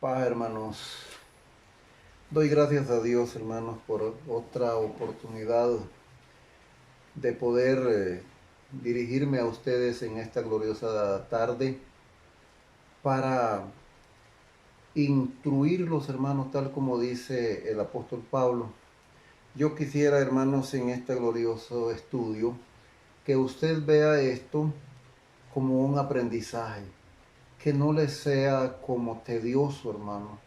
Paz, hermanos. Doy gracias a Dios, hermanos, por otra oportunidad de poder dirigirme a ustedes en esta gloriosa tarde para instruirlos, hermanos, tal como dice el apóstol Pablo. Yo quisiera, hermanos, en este glorioso estudio, que usted vea esto como un aprendizaje, que no le sea como tedioso, hermano,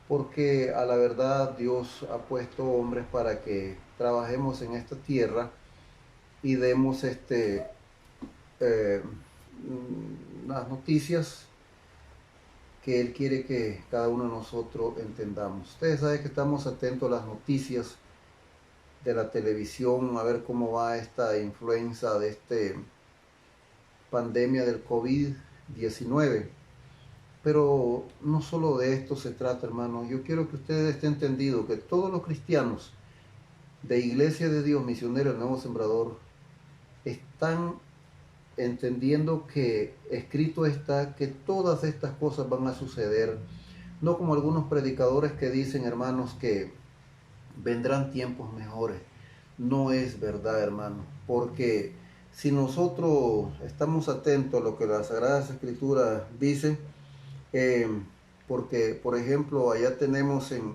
porque a la verdad Dios ha puesto hombres para que trabajemos en esta tierra y demos eh, las noticias que Él quiere que cada uno de nosotros entendamos. Ustedes saben que estamos atentos a las noticias de la televisión, a ver cómo va esta influenza de pandemia del COVID-19. Pero no solo de esto se trata, hermano. Yo quiero que ustedes estén entendidos que todos los cristianos de Iglesia de Dios, Misioneros, Nuevo Sembrador, están entendiendo que escrito está que todas estas cosas van a suceder. No como algunos predicadores que dicen, hermanos, que vendrán tiempos mejores. No es verdad, hermano, porque si nosotros estamos atentos a lo que las Sagradas Escrituras dicen, eh, porque, por ejemplo, allá tenemos en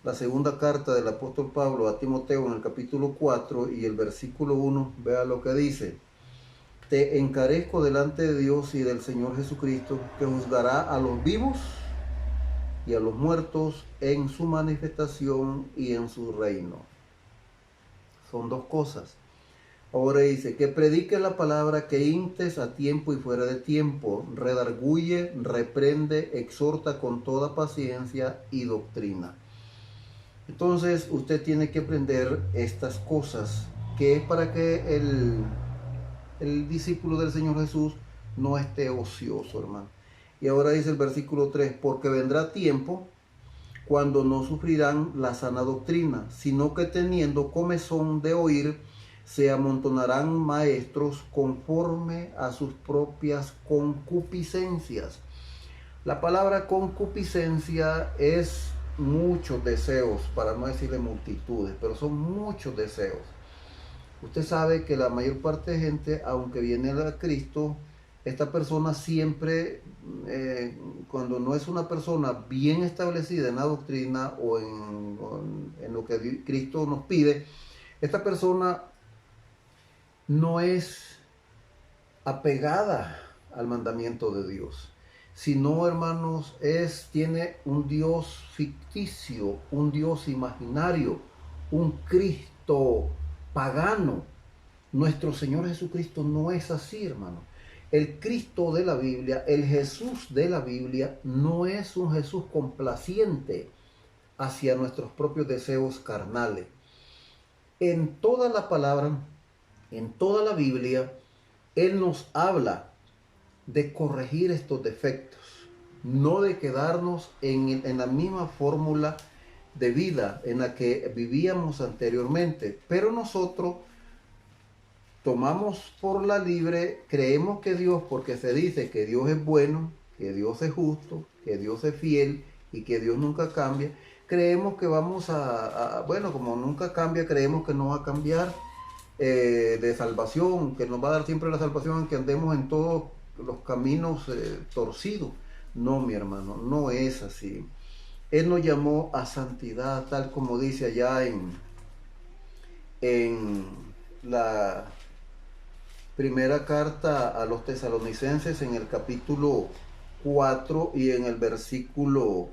la segunda carta del apóstol Pablo a Timoteo en el capítulo 4 y el versículo 1, vea lo que dice. Te encarezco delante de Dios y del Señor Jesucristo, que juzgará a los vivos y a los muertos en su manifestación y en su reino. Son dos cosas. Ahora dice, que predique la palabra, que intes a tiempo y fuera de tiempo, redarguye, reprende, exhorta con toda paciencia y doctrina. Entonces usted tiene que aprender estas cosas, que es para que el discípulo del Señor Jesús no esté ocioso, hermano. Y ahora dice el versículo 3, porque vendrá tiempo cuando no sufrirán la sana doctrina, sino que teniendo comezón de oír, se amontonarán maestros conforme a sus propias concupiscencias. La palabra concupiscencia es muchos deseos, para no decirle multitudes, pero son muchos deseos. Usted sabe que la mayor parte de gente, aunque viene a Cristo, esta persona siempre, cuando no es una persona bien establecida en la doctrina o en lo que Cristo nos pide, esta persona no es apegada al mandamiento de Dios, sino, hermanos, tiene un Dios ficticio, un Dios imaginario, un Cristo pagano. Nuestro Señor Jesucristo no es así, hermano. El Cristo de la Biblia, el Jesús de la Biblia, no es un Jesús complaciente hacia nuestros propios deseos carnales. En toda la palabra, en toda la Biblia, Él nos habla de corregir estos defectos, no de quedarnos en la misma fórmula de vida en la que vivíamos anteriormente. Pero nosotros tomamos por la libre, creemos que Dios, porque se dice que Dios es bueno, que Dios es justo, que Dios es fiel y que Dios nunca cambia, creemos que vamos bueno, como nunca cambia, creemos que no va a cambiar de salvación, que nos va a dar siempre la salvación aunque andemos en todos los caminos torcidos. No, mi hermano, no es así. Él nos llamó a santidad, tal como dice allá en la primera carta a los tesalonicenses en el capítulo 4 y en el versículo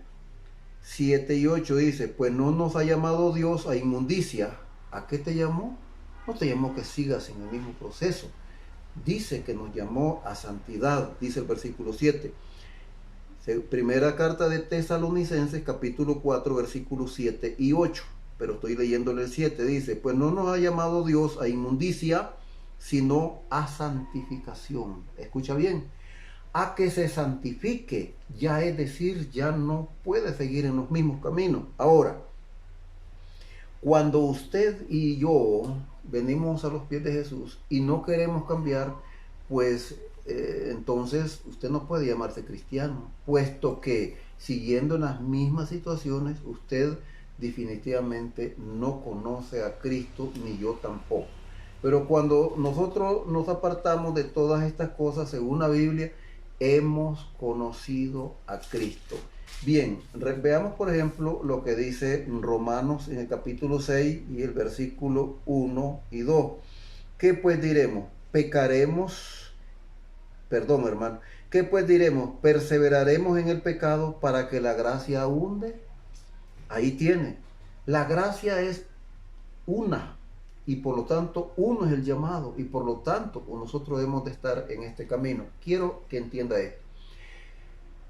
7 y 8 dice, pues no nos ha llamado Dios a inmundicia. ¿A qué te llamó? No te llamó que sigas en el mismo proceso. Dice que nos llamó a santidad, dice el versículo 7. Primera carta de Tesalonicenses, capítulo 4, versículos 7 y 8. Pero estoy leyéndole el 7. Dice, pues no nos ha llamado Dios a inmundicia, sino a santificación. Escucha bien. A que se santifique, ya es decir, ya no puede seguir en los mismos caminos. Ahora, cuando usted y yo venimos a los pies de Jesús y no queremos cambiar, pues entonces usted no puede llamarse cristiano, puesto que siguiendo en las mismas situaciones, usted definitivamente no conoce a Cristo, ni yo tampoco. Pero cuando nosotros nos apartamos de todas estas cosas, según la Biblia, hemos conocido a Cristo. Bien, veamos por ejemplo lo que dice Romanos en el capítulo 6 y el versículo 1 y 2. ¿Qué pues diremos? Hermano. ¿Qué pues diremos? ¿Perseveraremos en el pecado para que la gracia abunde? Ahí tiene. La gracia es una y por lo tanto uno es el llamado y por lo tanto nosotros debemos de estar en este camino. Quiero que entienda esto.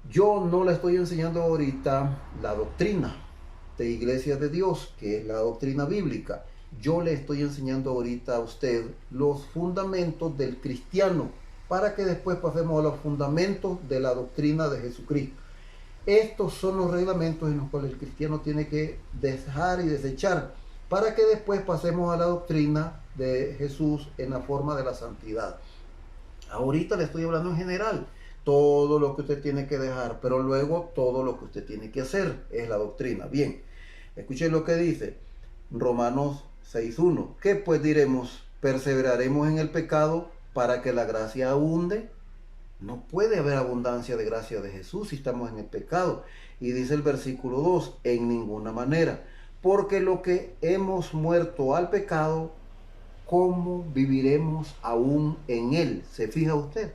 Yo no le estoy enseñando ahorita la doctrina de Iglesia de Dios, que es la doctrina bíblica. Yo le estoy enseñando ahorita a usted los fundamentos del cristiano, para que después pasemos a los fundamentos de la doctrina de Jesucristo. Estos son los reglamentos en los cuales el cristiano tiene que dejar y desechar, para que después pasemos a la doctrina de Jesús en la forma de la santidad. Ahorita le estoy hablando en general, todo lo que usted tiene que dejar, pero luego todo lo que usted tiene que hacer es la doctrina. Bien, escuchen lo que dice Romanos 6.1. ¿Qué pues diremos? ¿Perseveraremos en el pecado para que la gracia abunde? No puede haber abundancia de gracia de Jesús si estamos en el pecado. Y dice el versículo 2, en ninguna manera. Porque lo que hemos muerto al pecado, ¿cómo viviremos aún en él? ¿Se fija usted?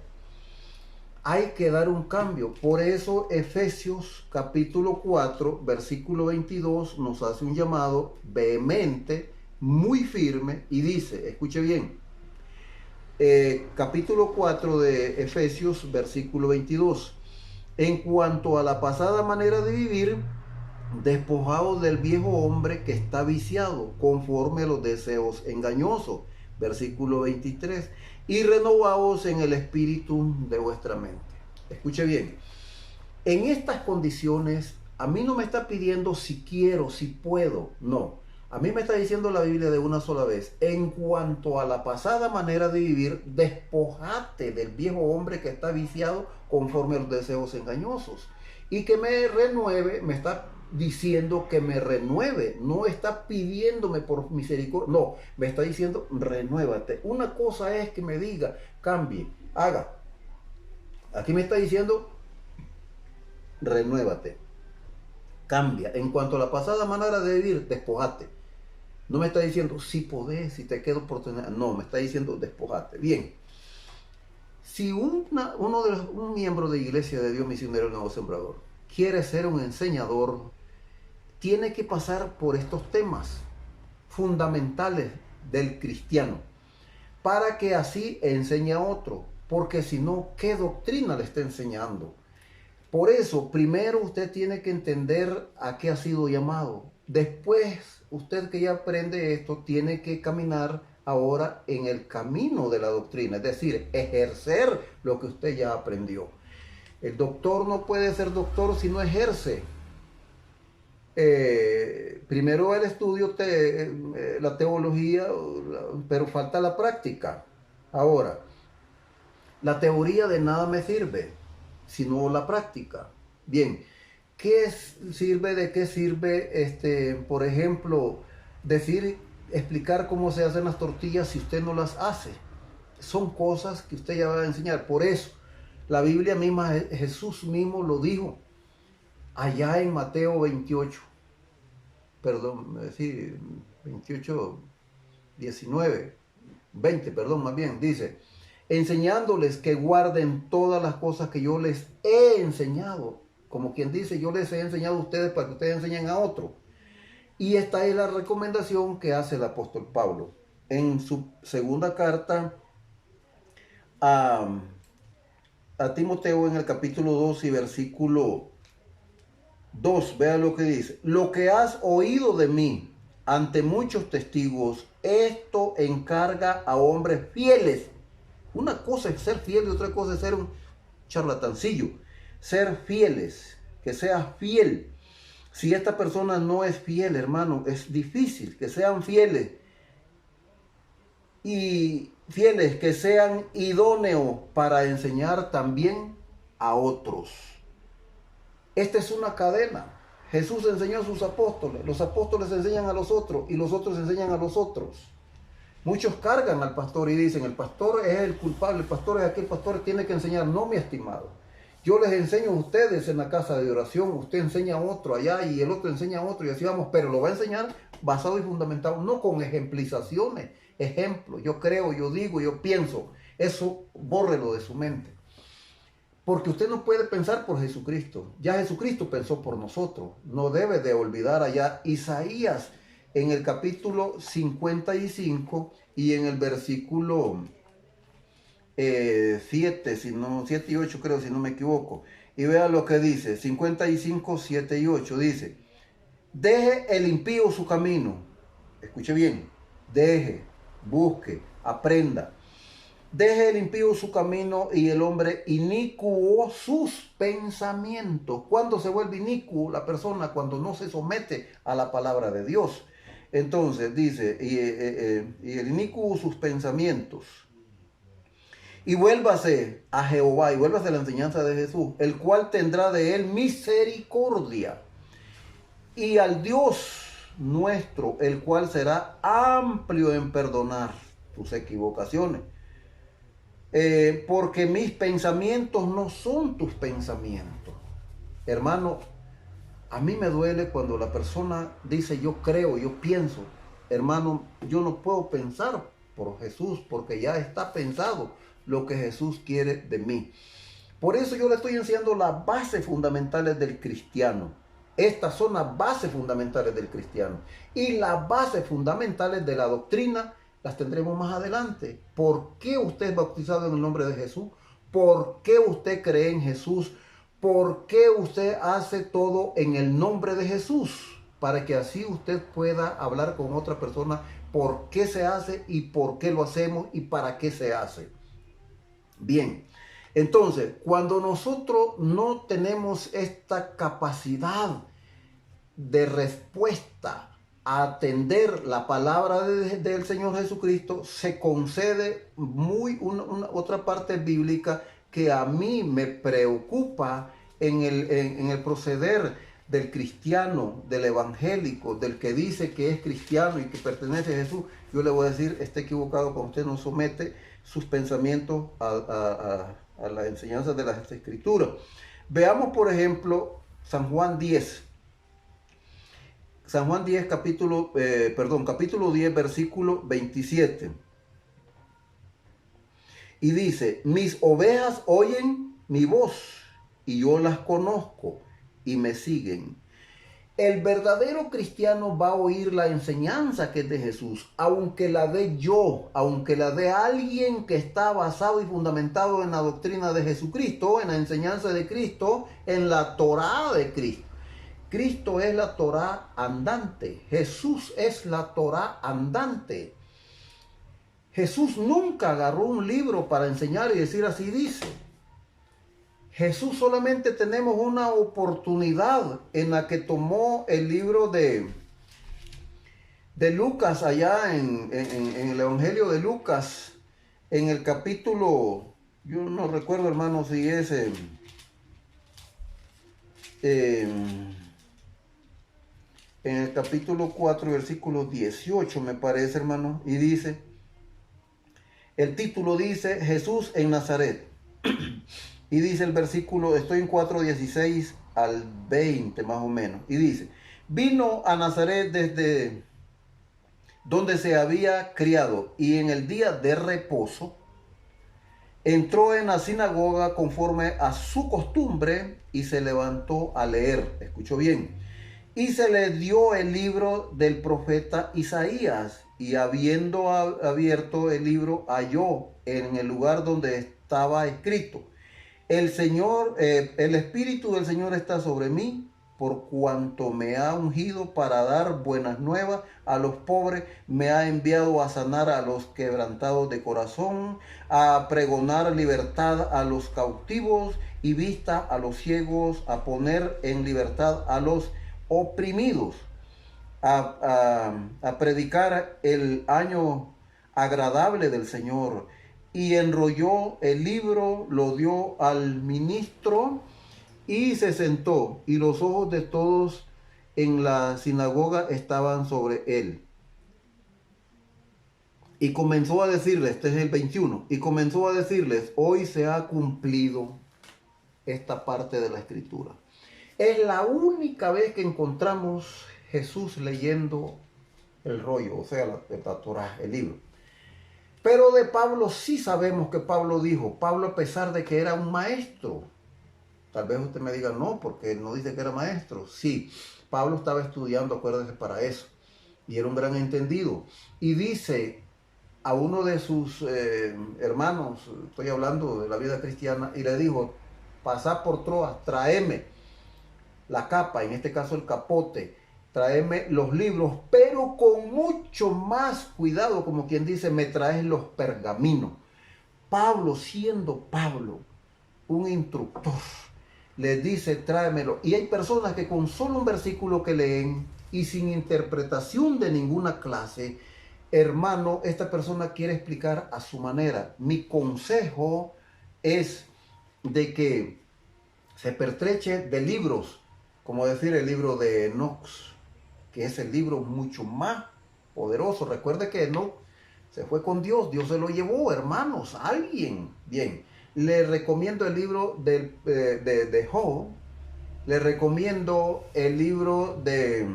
Hay que dar un cambio. Por eso Efesios capítulo 4, versículo 22 nos hace un llamado vehemente, muy firme, y dice, escuche bien, capítulo 4 de Efesios, versículo 22. En cuanto a la pasada manera de vivir, despojados del viejo hombre que está viciado conforme a los deseos engañosos, versículo 23, y renovaos en el espíritu de vuestra mente. Escuche bien, en estas condiciones a mí no me está pidiendo si quiero, si puedo, no. A mí me está diciendo la Biblia de una sola vez, en cuanto a la pasada manera de vivir, despojate del viejo hombre que está viciado conforme a los deseos engañosos. Y que me renueve, me está diciendo que me renueve, no está pidiéndome por misericordia, no, me está diciendo renuévate. Una cosa es que me diga, cambie, haga. Aquí me está diciendo renuévate, cambia. En cuanto a la pasada manera de vivir, despojate. No me está diciendo si podés, si te queda oportunidad. No, me está diciendo despojate. Bien. Si un miembro de Iglesia de Dios Misionero Nuevo Sembrador quiere ser un enseñador, tiene que pasar por estos temas fundamentales del cristiano, para que así enseñe a otro. Porque si no, ¿qué doctrina le está enseñando? Por eso, primero usted tiene que entender a qué ha sido llamado. Después, usted que ya aprende esto, tiene que caminar ahora en el camino de la doctrina, es decir, ejercer lo que usted ya aprendió. El doctor no puede ser doctor si no ejerce. Primero el estudio, la teología, pero falta la práctica. Ahora, la teoría de nada me sirve, sino la práctica. Bien, ¿de qué sirve, por ejemplo, explicar cómo se hacen las tortillas si usted no las hace? Son cosas que usted ya va a enseñar. Por eso, la Biblia misma, Jesús mismo lo dijo, allá en Mateo 28, 28, 19, 20, más bien, dice, enseñándoles que guarden todas las cosas que yo les he enseñado. Como quien dice, yo les he enseñado a ustedes para que ustedes enseñen a otros. Y esta es la recomendación que hace el apóstol Pablo en su segunda carta a Timoteo, en el capítulo 2 y versículo 2. Vea lo que dice. Lo que has oído de mí ante muchos testigos, esto encarga a hombres fieles. Una cosa es ser fiel y otra cosa es ser un charlatancillo. Ser fieles, que seas fiel. Si esta persona no es fiel, hermano, es difícil que sean fieles. Y fieles que sean idóneos para enseñar también a otros. Esta es una cadena. Jesús enseñó a sus apóstoles, los apóstoles enseñan a los otros y los otros enseñan a los otros. Muchos cargan al pastor y dicen, el pastor es el culpable, el pastor es aquel, pastor tiene que enseñar. No, mi estimado. Yo les enseño a ustedes en la casa de oración, usted enseña a otro allá y el otro enseña a otro y así vamos, pero lo va a enseñar basado y fundamentado, no con ejemplizaciones, ejemplos. Yo creo, yo digo, yo pienso. Eso bórrelo de su mente. Porque usted no puede pensar por Jesucristo. Ya Jesucristo pensó por nosotros. No debe de olvidar allá Isaías en el capítulo 55 y en el versículo 7, 7 y 8 creo, si no me equivoco. Y vea lo que dice, 55, 7 y 8, dice, deje el impío su camino. Escuche bien, deje, busque, aprenda. Deje el impío su camino y el hombre inicuo sus pensamientos. ¿Cuándo se vuelve inicuo la persona? Cuando no se somete a la palabra de Dios. Entonces dice, y el inicuo sus pensamientos. Y vuélvase a Jehová, y vuélvase a la enseñanza de Jesús, el cual tendrá de él misericordia. Y al Dios nuestro, el cual será amplio en perdonar tus equivocaciones. Porque mis pensamientos no son tus pensamientos. Hermano, a mí me duele cuando la persona dice yo creo, yo pienso. Hermano, yo no puedo pensar por Jesús porque ya está pensado lo que Jesús quiere de mí. Por eso yo le estoy enseñando las bases fundamentales del cristiano. Estas son las bases fundamentales del cristiano. Y las bases fundamentales de la doctrina las tendremos más adelante. ¿Por qué usted es bautizado en el nombre de Jesús? ¿Por qué usted cree en Jesús? ¿Por qué usted hace todo en el nombre de Jesús? Para que así usted pueda hablar con otra persona por qué se hace y por qué lo hacemos y para qué se hace. Bien, entonces, cuando nosotros no tenemos esta capacidad de respuesta a atender la palabra del Señor Jesucristo, se concede otra parte bíblica que a mí me preocupa en el proceder del cristiano, del evangélico, del que dice que es cristiano y que pertenece a Jesús. Yo le voy a decir, está equivocado cuando usted no somete sus pensamientos a la enseñanza de las Escrituras. Veamos, por ejemplo, San Juan 10. San Juan 10, capítulo 10, versículo 27. Y dice, mis ovejas oyen mi voz y yo las conozco y me siguen. El verdadero cristiano va a oír la enseñanza que es de Jesús, aunque la dé yo, aunque la dé alguien que está basado y fundamentado en la doctrina de Jesucristo, en la enseñanza de Cristo, en la Torá de Cristo. Cristo es la Torá andante, Jesús es la Torá andante. Jesús nunca agarró un libro para enseñar y decir así dice. Jesús solamente tenemos una oportunidad en la que tomó el libro de Lucas allá en el Evangelio de Lucas, en el capítulo, yo no recuerdo hermano si es en el capítulo 4, versículo 18 me parece hermano, y dice, el título dice Jesús en Nazaret. Y dice el versículo, estoy en 4:16 al 20 más o menos. Y dice, vino a Nazaret desde donde se había criado y en el día de reposo entró en la sinagoga conforme a su costumbre y se levantó a leer. Escuchó bien. Y se le dio el libro del profeta Isaías y habiendo abierto el libro halló en el lugar donde estaba escrito. El Señor, el Espíritu del Señor está sobre mí, por cuanto me ha ungido para dar buenas nuevas a los pobres, me ha enviado a sanar a los quebrantados de corazón, a pregonar libertad a los cautivos y vista a los ciegos, a poner en libertad a los oprimidos, a predicar el año agradable del Señor. Y enrolló el libro, lo dio al ministro Y se sentó, y los ojos de todos en la sinagoga estaban sobre él. Y comenzó a decirles, este es el 21, y comenzó a decirles, hoy se ha cumplido esta parte de la escritura. Es la única vez que encontramos Jesús leyendo el rollo, o sea, la Torá, el libro. Pero de Pablo sí sabemos que Pablo dijo, Pablo a pesar de que era un maestro, tal vez usted me diga no, porque él no dice que era maestro. Sí, Pablo estaba estudiando, acuérdese, para eso, y era un gran entendido. Y dice a uno de sus hermanos, estoy hablando de la vida cristiana, y le dijo, pasad por Troas, tráeme la capa, en este caso el capote, tráeme los libros, pero con mucho más cuidado, como quien dice, me traes los pergaminos. Pablo, siendo Pablo un instructor, les dice, tráemelo. Y hay personas que con solo un versículo que leen y sin interpretación de ninguna clase, hermano, esta persona quiere explicar a su manera. Mi consejo es de que se pertreche de libros, como decir el libro de Enoch, que es el libro mucho más poderoso. Recuerde que Enoch se fue con Dios, Dios se lo llevó, hermanos, alguien. Bien, le recomiendo el libro de Job, le recomiendo el libro de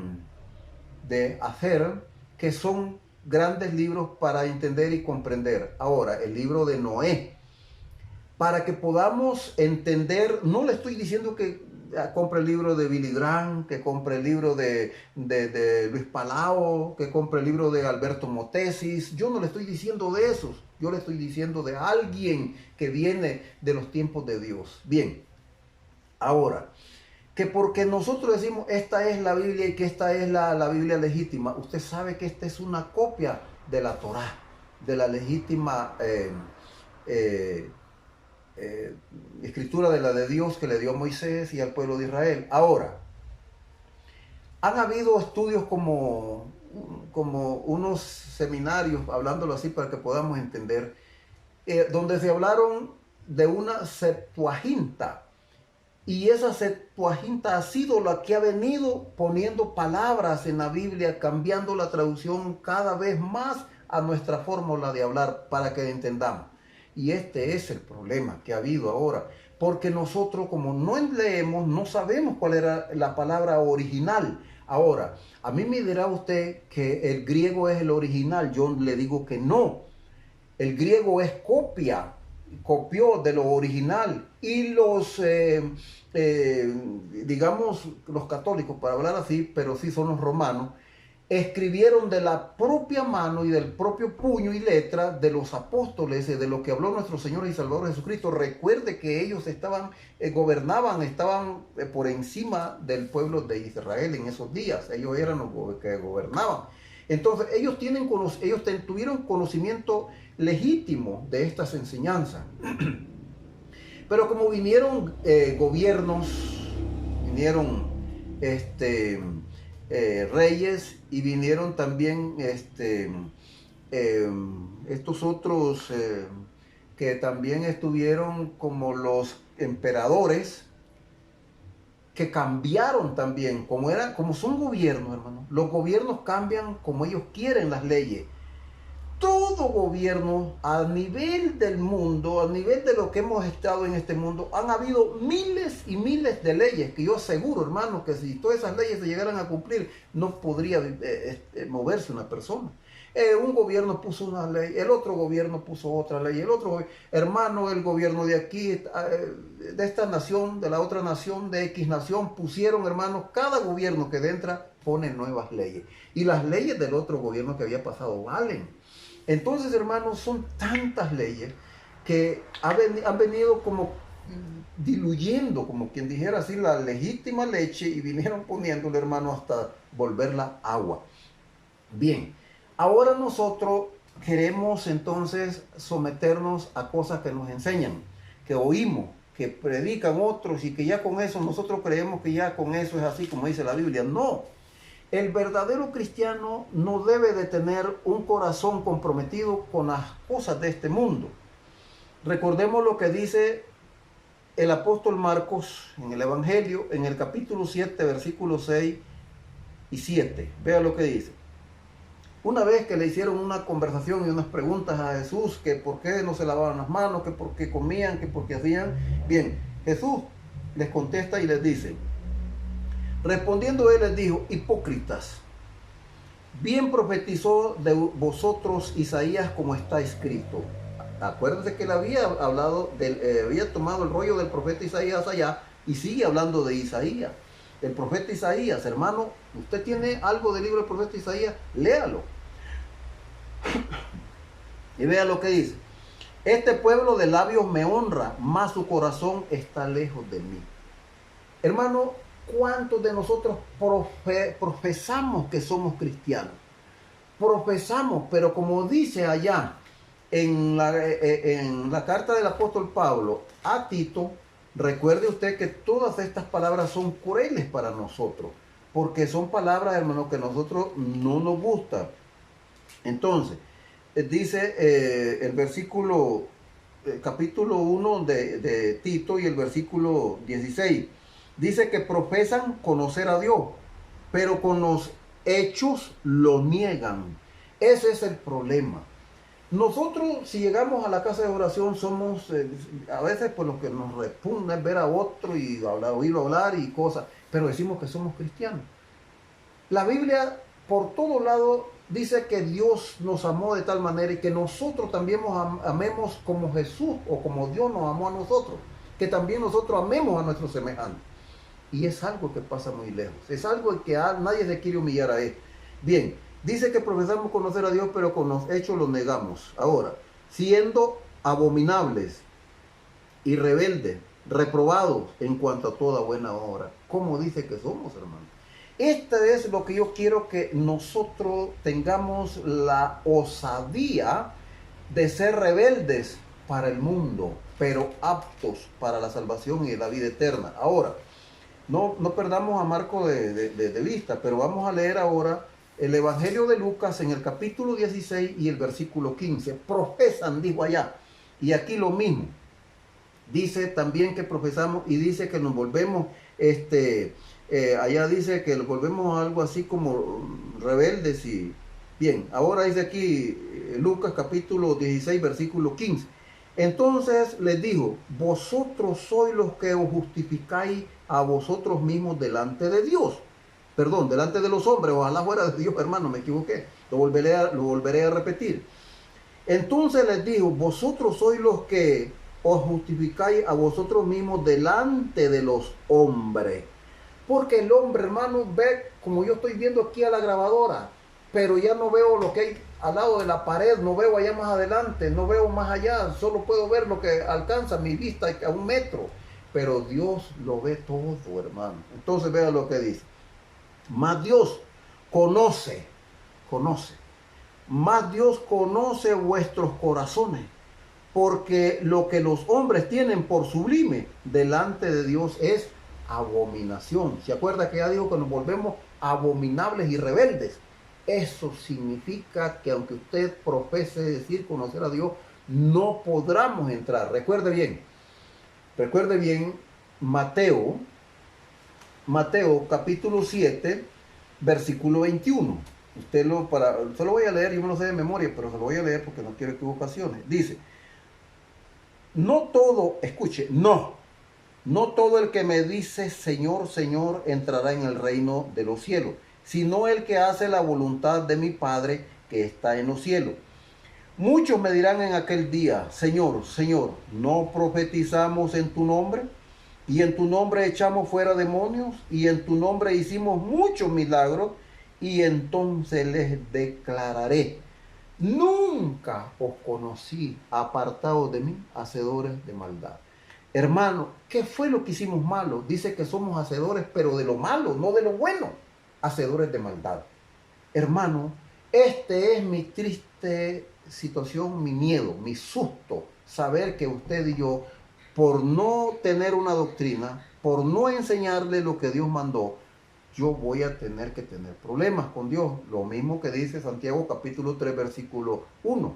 Acer, que son grandes libros para entender y comprender. Ahora, el libro de Noé, para que podamos entender, no le estoy diciendo que compre el libro de Billy Graham, que compre el libro de Luis Palau, que compre el libro de Alberto Motesis. Yo no le estoy diciendo de esos, yo le estoy diciendo de alguien que viene de los tiempos de Dios. Bien, ahora, que porque nosotros decimos esta es la Biblia y que esta es la Biblia legítima, usted sabe que esta es una copia de la Torá, de la legítima escritura de la de Dios que le dio a Moisés y al pueblo de Israel. Ahora, han habido estudios como unos seminarios, hablándolo así para que podamos entender, donde se hablaron de una Septuaginta. Y esa Septuaginta ha sido la que ha venido poniendo palabras en la Biblia, cambiando la traducción cada vez más a nuestra fórmula de hablar para que entendamos. Y este es el problema que ha habido ahora, porque nosotros como no leemos, no sabemos cuál era la palabra original. Ahora, a mí me dirá usted que el griego es el original, yo le digo que no. El griego es copia, copió de lo original, y los, digamos, los católicos, para hablar así, pero sí son los romanos, escribieron de la propia mano y del propio puño y letra de los apóstoles, de lo que habló nuestro Señor y Salvador Jesucristo. Recuerde que ellos estaban, gobernaban, estaban por encima del pueblo de Israel en esos días. Ellos eran los que gobernaban. Entonces, ellos tuvieron conocimiento legítimo de estas enseñanzas. Pero como vinieron gobiernos, vinieron reyes, y vinieron también estos otros que también estuvieron como los emperadores, que cambiaron también, como son gobiernos, hermano. Los gobiernos cambian como ellos quieren las leyes. Todo gobierno a nivel del mundo, a nivel de lo que hemos estado en este mundo, han habido miles y miles de leyes, que yo aseguro, hermano, que si todas esas leyes se llegaran a cumplir, no podría moverse una persona. Un gobierno puso una ley, el otro gobierno puso otra ley, el otro, hermano, el gobierno de aquí, de esta nación, de la otra nación, de X nación, pusieron, hermano, cada gobierno que entra pone nuevas leyes. Y las leyes del otro gobierno que había pasado valen. Entonces, hermanos, son tantas leyes que han venido como diluyendo, como quien dijera así, la legítima leche, y vinieron poniéndole, hermano, hasta volverla agua. Bien, ahora nosotros queremos entonces someternos a cosas que nos enseñan, que oímos, que predican otros, y que ya con eso nosotros creemos que ya con eso es así como dice la Biblia. No. El verdadero cristiano no debe de tener un corazón comprometido con las cosas de este mundo. Recordemos lo que dice el apóstol Marcos en el Evangelio, en el capítulo 7, versículos 6 y 7. Vea lo que dice. Una vez que le hicieron una conversación y unas preguntas a Jesús, que por qué no se lavaban las manos, que por qué comían, que por qué hacían. Bien, Jesús les contesta y les dice, respondiendo él les dijo, hipócritas, bien profetizó de vosotros Isaías como está escrito. Acuérdense que él había hablado, había tomado el rollo del profeta Isaías allá y sigue hablando de Isaías. El profeta Isaías, hermano, usted tiene algo del libro del profeta Isaías, léalo. Y vea lo que dice. Este pueblo de labios me honra, mas su corazón está lejos de mí. Hermano, ¿cuántos de nosotros profesamos que somos cristianos? Profesamos, pero como dice allá en la carta del apóstol Pablo a Tito, recuerde usted que todas estas palabras son crueles para nosotros, porque son palabras, hermano, que a nosotros no nos gustan. Entonces, dice el versículo, capítulo 1 de Tito y el versículo 16, dice que profesan conocer a Dios, pero con los hechos lo niegan. Ese es el problema. Nosotros, si llegamos a la casa de oración, somos a veces pues lo que nos repugna es ver a otro y oírlo hablar y cosas, pero decimos que somos cristianos. La Biblia por todo lado dice que Dios nos amó de tal manera y que nosotros también nos amemos como Jesús o como Dios nos amó a nosotros, que también nosotros amemos a nuestros semejantes. Y es algo que pasa muy lejos, es algo que nadie se quiere humillar a él. Bien, dice que profesamos conocer a Dios, pero con los hechos lo negamos. Ahora, siendo abominables y rebeldes, reprobados en cuanto a toda buena obra. ¿Cómo dice que somos, hermano? Esto es lo que yo quiero que nosotros tengamos la osadía de ser rebeldes para el mundo, pero aptos para la salvación y la vida eterna. Ahora, no perdamos a Marco de vista, pero vamos a leer ahora el Evangelio de Lucas en el capítulo 16 y el versículo 15. Profesan, dijo allá, y aquí lo mismo. Dice también que profesamos y dice que nos volvemos, allá dice que nos volvemos algo así como rebeldes y bien. Ahora dice aquí Lucas capítulo 16 versículo 15. Entonces les dijo, vosotros sois los que os justificáis a vosotros mismos delante de Dios. Perdón, delante de los hombres, ojalá fuera de Dios, hermano, me equivoqué. Lo volveré a repetir. Entonces les dijo, vosotros sois los que os justificáis a vosotros mismos delante de los hombres. Porque el hombre, hermano, ve como yo estoy viendo aquí a la grabadora, pero ya no veo lo que hay al lado de la pared, no veo allá más adelante, no veo más allá, solo puedo ver lo que alcanza mi vista a 1 metro. Pero Dios lo ve todo, hermano. Entonces vea lo que dice. Más Dios conoce, más Dios conoce vuestros corazones, porque lo que los hombres tienen por sublime delante de Dios es abominación. ¿Se acuerda que ya dijo que nos volvemos abominables y rebeldes? Eso significa que aunque usted profese decir conocer a Dios, no podremos entrar. Recuerde bien Mateo capítulo 7, versículo 21. Se lo voy a leer, yo me lo sé de memoria, pero se lo voy a leer porque no quiero equivocaciones. Dice, no todo el que me dice Señor, Señor entrará en el reino de los cielos, sino el que hace la voluntad de mi Padre que está en los cielos. Muchos me dirán en aquel día, Señor, Señor, ¿no profetizamos en tu nombre? Y en tu nombre echamos fuera demonios, y en tu nombre hicimos muchos milagros, y entonces les declararé, nunca os conocí, apartados de mí, hacedores de maldad. Hermano, ¿qué fue lo que hicimos malo? Dice que somos hacedores, pero de lo malo, no de lo bueno, hacedores de maldad. Hermano, este es mi triste situación, mi miedo, mi susto, saber que usted y yo, por no tener una doctrina, por no enseñarle lo que Dios mandó, yo voy a tener que tener problemas con Dios. Lo mismo que dice Santiago capítulo 3 versículo 1.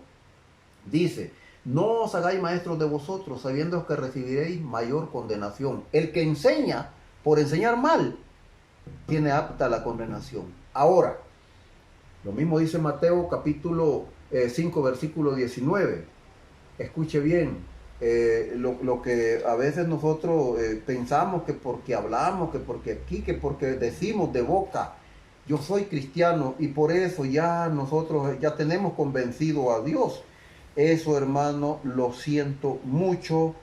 Dice, No os hagáis maestros de vosotros, sabiendo que recibiréis mayor condenación. El que enseña por enseñar mal, tiene apta la condenación. Ahora, lo mismo dice Mateo capítulo 5, versículo 19. Escuche bien, lo que a veces nosotros pensamos que porque hablamos, que porque aquí, que porque decimos de boca, yo soy cristiano y por eso ya nosotros ya tenemos convencido a Dios. Eso, hermano, lo siento mucho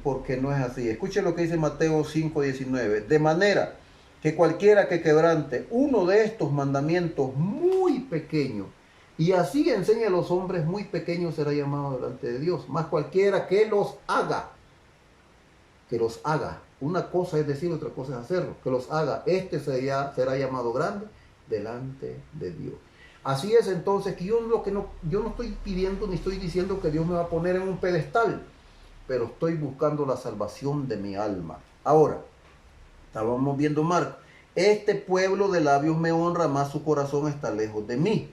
porque no es así. Escuche lo que dice Mateo 5:19. De manera que cualquiera que quebrante uno de estos mandamientos muy pequeños y así enseña a los hombres muy pequeños será llamado delante de Dios. Más cualquiera que los haga. Que los haga. Una cosa es decir, otra cosa es hacerlo. Que los haga. Será llamado grande delante de Dios. Así es entonces que yo no estoy pidiendo ni estoy diciendo que Dios me va a poner en un pedestal, pero estoy buscando la salvación de mi alma. Ahora, estábamos viendo Marcos. Este pueblo de labios me honra, más su corazón está lejos de mí.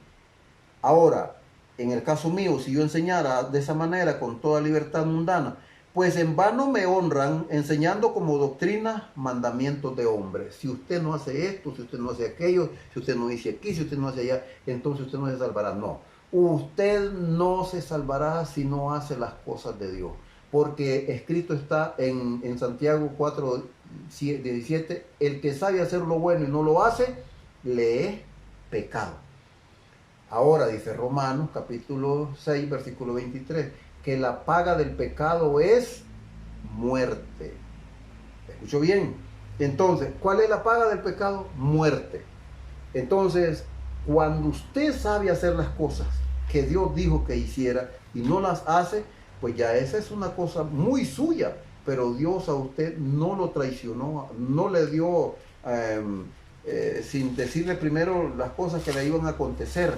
Ahora, en el caso mío, si yo enseñara de esa manera con toda libertad mundana, pues en vano me honran enseñando como doctrina mandamientos de hombres. Si usted no hace esto, si usted no hace aquello, si usted no dice aquí, si usted no hace allá, entonces usted no se salvará. No, usted no se salvará si no hace las cosas de Dios. Porque escrito está en Santiago 4:17, el que sabe hacer lo bueno y no lo hace, le es pecado. Ahora dice Romanos capítulo 6, versículo 23, que la paga del pecado es muerte. ¿Escuchó bien? Entonces, ¿cuál es la paga del pecado? Muerte. Entonces, cuando usted sabe hacer las cosas que Dios dijo que hiciera y no las hace, pues ya esa es una cosa muy suya, pero Dios a usted no lo traicionó, no le dio sin decirle primero las cosas que le iban a acontecer.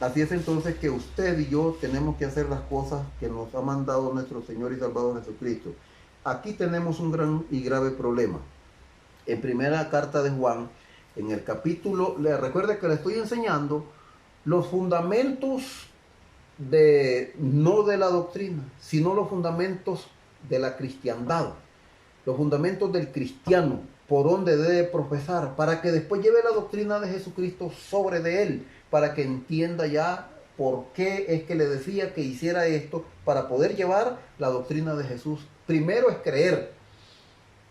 Así es entonces que usted y yo tenemos que hacer las cosas que nos ha mandado nuestro Señor y Salvador Jesucristo. Aquí tenemos un gran y grave problema. En primera carta de Juan, en el capítulo, le recuerde que le estoy enseñando los fundamentos no de la doctrina, sino los fundamentos de la cristiandad, los fundamentos del cristiano, por donde debe profesar, para que después lleve la doctrina de Jesucristo sobre de él, para que entienda ya por qué es que le decía que hiciera esto, para poder llevar la doctrina de Jesús. Primero es creer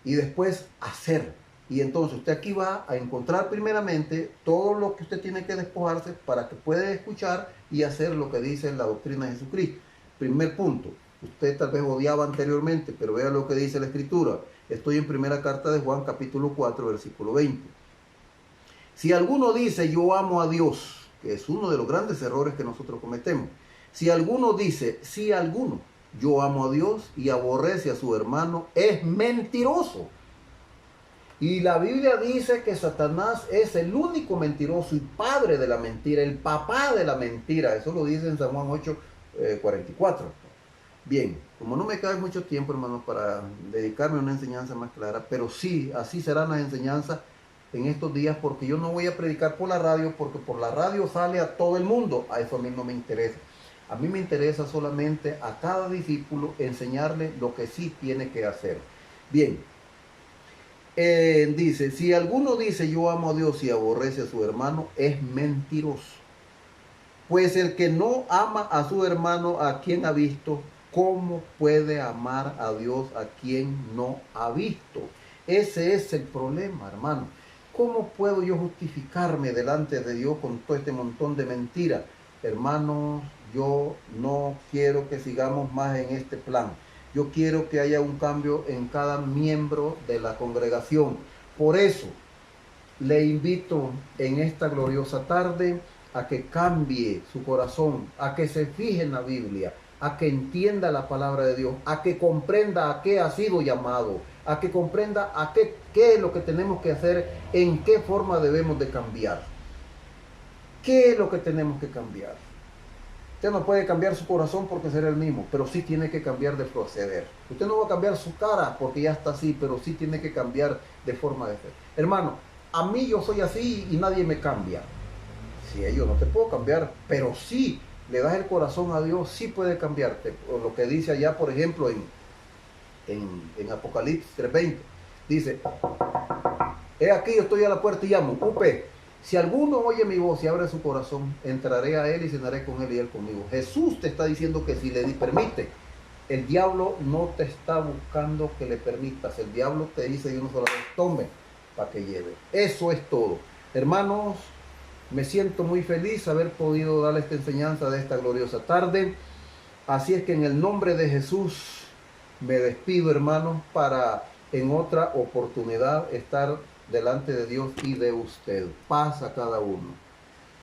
y después hacer. Y entonces usted aquí va a encontrar primeramente todo lo que usted tiene que despojarse para que pueda escuchar y hacer lo que dice la doctrina de Jesucristo. Primer punto, usted tal vez odiaba anteriormente, pero vea lo que dice la Escritura. Estoy en primera carta de Juan, capítulo 4, versículo 20. Si alguno dice yo amo a Dios, que es uno de los grandes errores que nosotros cometemos. Si alguno dice, yo amo a Dios y aborrece a su hermano, es mentiroso. Y la Biblia dice que Satanás es el único mentiroso y padre de la mentira, el papá de la mentira. Eso lo dice en San Juan 8:44. Bien, como no me cabe mucho tiempo, hermanos, para dedicarme a una enseñanza más clara, pero sí, así serán las enseñanzas en estos días, porque yo no voy a predicar por la radio, porque por la radio sale a todo el mundo. A eso a mí no me interesa. A mí me interesa solamente a cada discípulo enseñarle lo que sí tiene que hacer. Bien, dice, si alguno dice yo amo a Dios y aborrece a su hermano, es mentiroso. Pues el que no ama a su hermano a quien ha visto, ¿cómo puede amar a Dios a quien no ha visto? Ese es el problema, hermano. ¿Cómo puedo yo justificarme delante de Dios con todo este montón de mentiras? Hermanos, yo no quiero que sigamos más en este plan. Yo quiero que haya un cambio en cada miembro de la congregación. Por eso, le invito en esta gloriosa tarde a que cambie su corazón, a que se fije en la Biblia, a que entienda la palabra de Dios, a que comprenda a qué ha sido llamado, a que comprenda a qué es lo que tenemos que hacer, en qué forma debemos de cambiar. ¿Qué es lo que tenemos que cambiar? Usted no puede cambiar su corazón porque será el mismo, pero sí tiene que cambiar de proceder. Usted no va a cambiar su cara porque ya está así, pero sí tiene que cambiar de forma de ser. Hermano, a mí yo soy así y nadie me cambia. Si yo no te puedo cambiar, pero sí le das el corazón a Dios, sí puede cambiarte. O lo que dice allá, por ejemplo, en Apocalipsis 3:20, dice: he aquí, yo estoy a la puerta y llamo. Upe, si alguno oye mi voz y abre su corazón, entraré a él y cenaré con él y él conmigo. Jesús te está diciendo que si le permite. El diablo no te está buscando que le permitas. El diablo te dice de una sola vez: tome para que lleve. Eso es todo. Hermanos, me siento muy feliz haber podido darle esta enseñanza de esta gloriosa tarde. Así es que en el nombre de Jesús me despido, hermanos, para en otra oportunidad estar delante de Dios y de usted. Paz a cada uno.